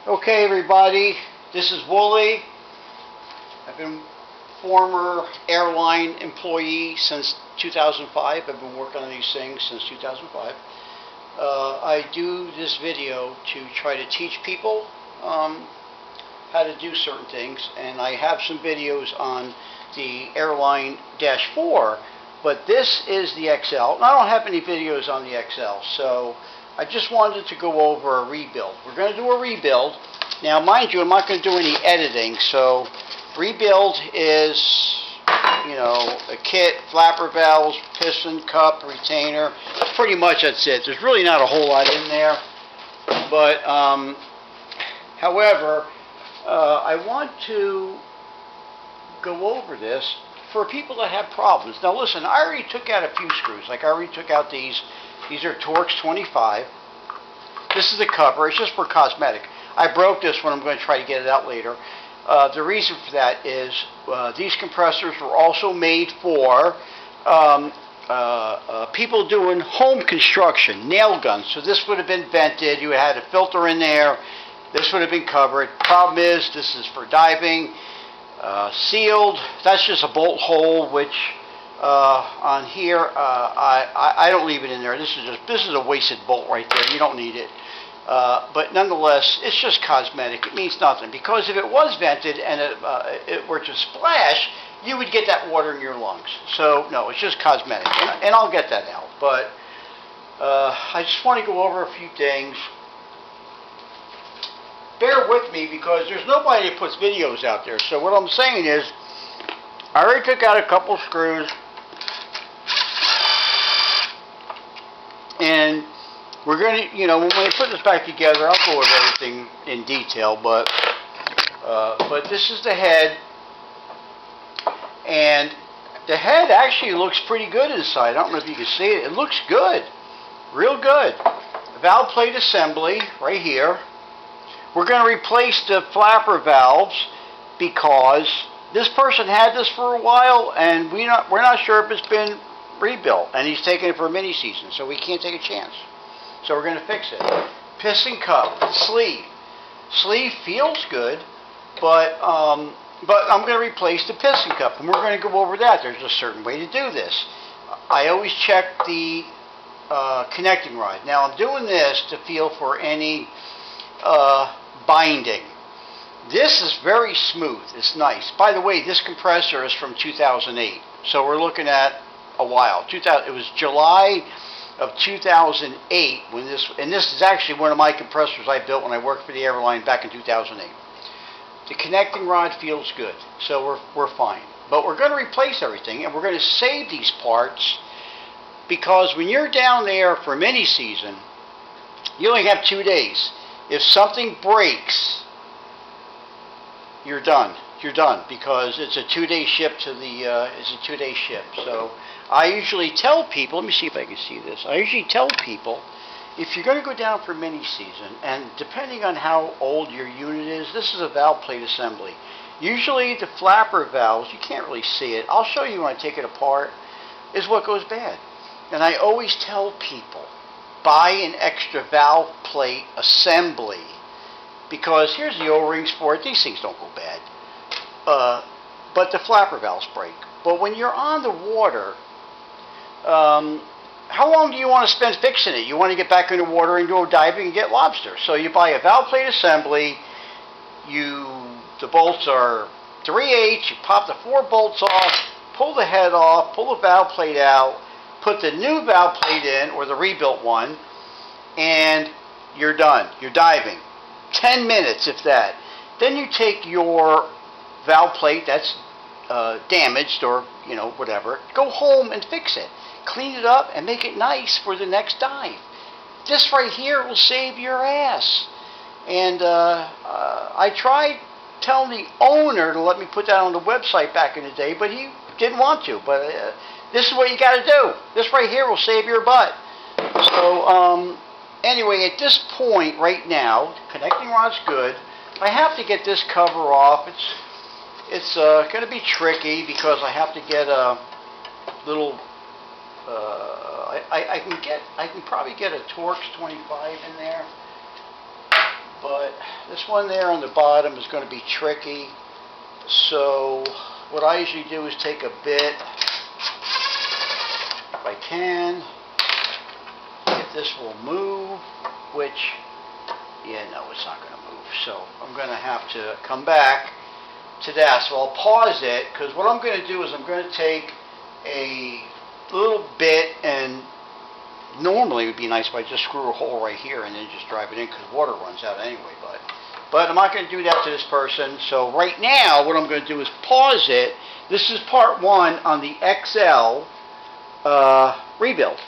Okay, everybody, this is Wooly. I've been former airline employee since 2005. I've been working on these things since 2005. I do this video to try to teach people how to do certain things, and I have some videos on the Airline -4, but this is the XL, and I don't have any videos on the XL, so I just wanted to go over a rebuild. We're going to do a rebuild. Now, mind you, I'm not going to do any editing, so rebuild is, you know, a kit, flapper valves, piston, cup, retainer. Pretty much that's it. There's really not a whole lot in there, but however, I want to go over this for people that have problems. Now listen, I already took out a few screws. Like I already took out these. These are Torx 25. This is the cover. It's just for cosmetic. I broke this one. I'm going to try to get it out later. The reason for that is these compressors were also made for people doing home construction, nail guns. So this would have been vented. You had a filter in there. This would have been covered. Problem is, this is for diving. Sealed. That's just a bolt hole, which on here I don't leave it in there. This is a wasted bolt right there. You don't need it. But nonetheless, it's just cosmetic. It means nothing, because if it was vented and it were to splash, you would get that water in your lungs. So no, it's just cosmetic, and I'll get that out. But I just want to go over a few things. Bear with me, because there's nobody that puts videos out there. So what I'm saying is, I already took out a couple screws, and we're going to, you know, when we put this back together, I'll go over everything in detail, but this is the head, and the head actually looks pretty good inside. I don't know if you can see it. It looks good, real good. Valve plate assembly right here. We're going to replace the flapper valves because this person had this for a while, and we're not sure if it's been rebuilt, and he's taking it for a mini season, so we can't take a chance. So we're going to fix it. Piston cup, sleeve. Sleeve feels good, but I'm going to replace the piston cup, and we're going to go over that. There's a certain way to do this. I always check the connecting rod. Now I'm doing this to feel for any binding. This is very smooth. It's nice. By the way, this compressor is from 2008, so we're looking at a while. It was July of 2008 when this is actually one of my compressors I built when I worked for the airline back in 2008. The connecting rod feels good, so we're fine. But we're going to replace everything, and we're going to save these parts, because when you're down there for mini season, you only have 2 days. If something breaks, you're done. You're done, because it's a 2-day ship to the. It's a 2-day ship. So I usually tell people. Let me see if I can see this. I usually tell people, if you're going to go down for mini season, and depending on how old your unit is, this is a valve plate assembly. Usually the flapper valves, you can't really see it. I'll show you when I take it apart. Is what goes bad, and I always tell people, buy an extra valve plate assembly, because here's the O-rings for it. These things don't go bad, but the flapper valves break. But when you're on the water, how long do you want to spend fixing it? You want to get back in the water and go diving and get lobster. So you buy a valve plate assembly. The bolts are 3/8. You pop the 4 bolts off, pull the head off, pull the valve plate out, put the new valve plate in, or the rebuilt one, and you're done. You're diving. 10 minutes, if that. Then you take your valve plate that's damaged, or, you know, whatever, go home and fix it. Clean it up and make it nice for the next dive. This right here will save your ass. And I tried telling the owner to let me put that on the website back in the day, but he didn't want to. But this is what you got to do. This right here will save your butt. So anyway, at this point right now, connecting rod's good. I have to get this cover off. It's going to be tricky, because I have to get a little. I can probably get a Torx 25 in there, but This one there on the bottom is going to be tricky. So what I usually do is take a bit, if I can, if this will move, which, yeah, no, it's not going to move. So I'm going to have to come back to that. So I'll pause it, because what I'm going to do is I'm going to take a little bit, and normally it would be nice if I just screw a hole right here and then just drive it in, because water runs out anyway, but I'm not going to do that to this person. So right now what I'm going to do is pause it. This is part 1 on the XL rebuild.